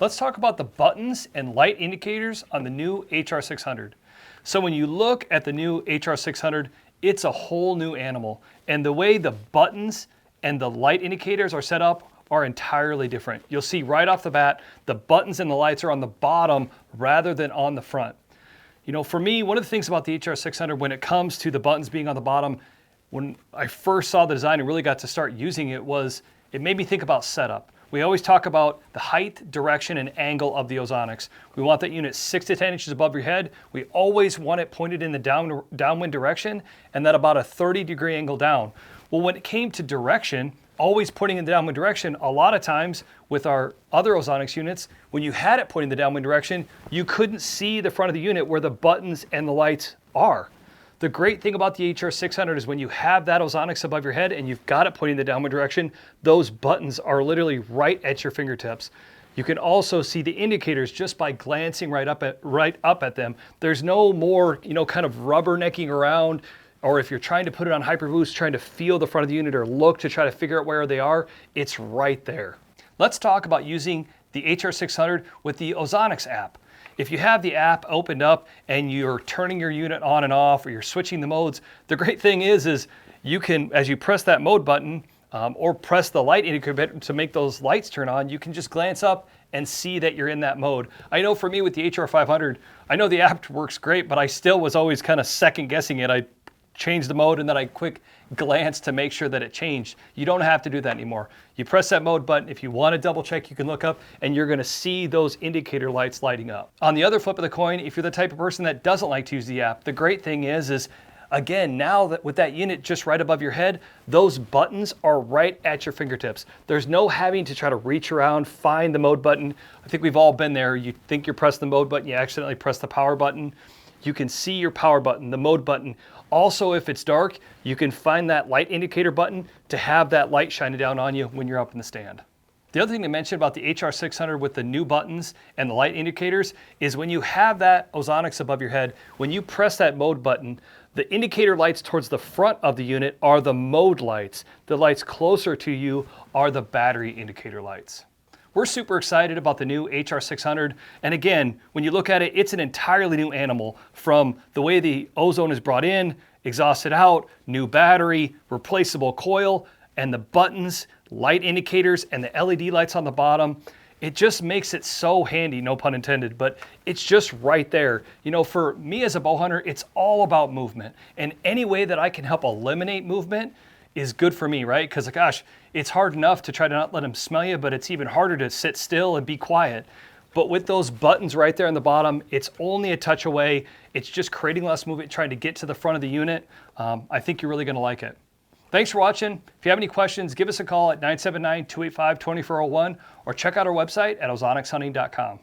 Let's talk about the buttons and light indicators on the new HR600. So when you look at the new HR600, it's a whole new animal. And the way the buttons and the light indicators are set up are entirely different. You'll see right off the bat, the buttons and the lights are on the bottom rather than on the front. You know, for me, one of the things about the HR600 when it comes to the buttons being on the bottom, when I first saw the design and really got to start using it, it made me think about setup. We always talk about the height, direction, and angle of the Ozonics. We want that unit 6 to 10 inches above your head. We always want it pointed in the downwind direction and that about a 30-degree angle down. Well, when it came to direction, always pointing in the downwind direction, a lot of times with our other Ozonics units, when you had it pointing the downwind direction, you couldn't see the front of the unit where the buttons and the lights are. The great thing about the HR600 is when you have that Ozonics above your head and you've got it pointing the downwind direction, those buttons are literally right at your fingertips. You can also see the indicators just by glancing right up at them. There's no more, kind of rubbernecking around, or if you're trying to put it on hyperboost, trying to feel the front of the unit or look to try to figure out where they are, it's right there. Let's talk about using the HR600 with the Ozonics app. If you have the app opened up and you're turning your unit on and off or you're switching the modes, the great thing is you can, as you press that mode button or press the light indicator to make those lights turn on, you can just glance up and see that you're in that mode. I know for me with the HR500, I know the app works great, but I still was always kind of second guessing it. I changed the mode and then I quick glance to make sure that it changed. You don't have to do that anymore. You press that mode button. If you want to double check, you can look up and you're going to see those indicator lights lighting up. On the other flip of the coin, if you're the type of person that doesn't like to use the app, the great thing is again, now that with that unit just right above your head, those buttons are right at your fingertips. There's no having to try to reach around, find the mode button. I think we've all been there. You think you're pressing the mode button, you accidentally press the power button. You can see your power button, the mode button. Also, if it's dark, you can find that light indicator button to have that light shining down on you when you're up in the stand. The other thing to mention about the HR600 with the new buttons and the light indicators is when you have that Ozonics above your head, when you press that mode button, the indicator lights towards the front of the unit are the mode lights. The lights closer to you are the battery indicator lights. We're super excited about the new HR600. And again, when you look at it, it's an entirely new animal from the way the ozone is brought in, exhausted out, new battery, replaceable coil, and the buttons, light indicators, and the LED lights on the bottom. It just makes it so handy, no pun intended, but it's just right there. For me as a bow hunter, it's all about movement. And any way that I can help eliminate movement is good for me, right? Because gosh, it's hard enough to try to not let them smell you, but it's even harder to sit still and be quiet. But with those buttons right there on the bottom, it's only a touch away. It's just creating less movement, trying to get to the front of the unit. I think you're really gonna like it. Thanks for watching. If you have any questions, give us a call at 979-285-2401 or check out our website at ozonicsHunting.com.